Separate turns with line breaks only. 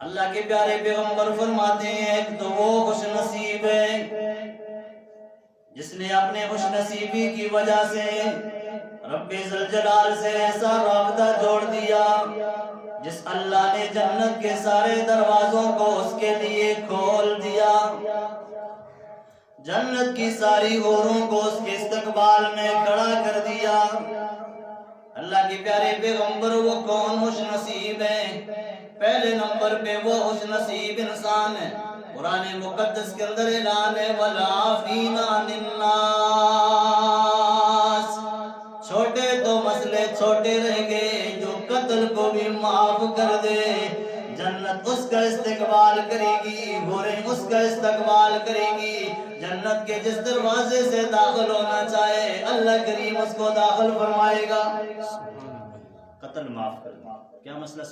اللہ کے پیارے پیغمبر فرماتے ہیں ایک تو وہ خوش نصیب ہے جس نے اپنے خوش نصیبی کی وجہ سے رب ذوالجلال سے ایسا رابطہ جوڑ دیا جس اللہ نے جنت کے سارے دروازوں کو اس کے لیے کھول دیا، جنت کی ساری حوروں کو اس کے استقبال میں کھڑا کر دیا۔ اللہ کے پیارے پیغمبر وہ کون خوش نصیب ہیں؟ پہلے نمبر پہ وہ خوش نصیب انسان ہے، قرآن مقدس کے اندر اعلان ہے وَالْعَافِينَ عَنِ النَّاسِ، چھوٹے تو مسئلے چھوٹے رہ گئے، جو قتل کو بھی معاف کر دے جنت اس کا استقبال کرے گی، حوریں اس کا استقبال کرے گی، جنت کے جس دروازے سے داخل ہونا چاہے اللہ کریم اس کو داخل فرمائے گا۔ قتل معاف کر دے، کیا مسئلہ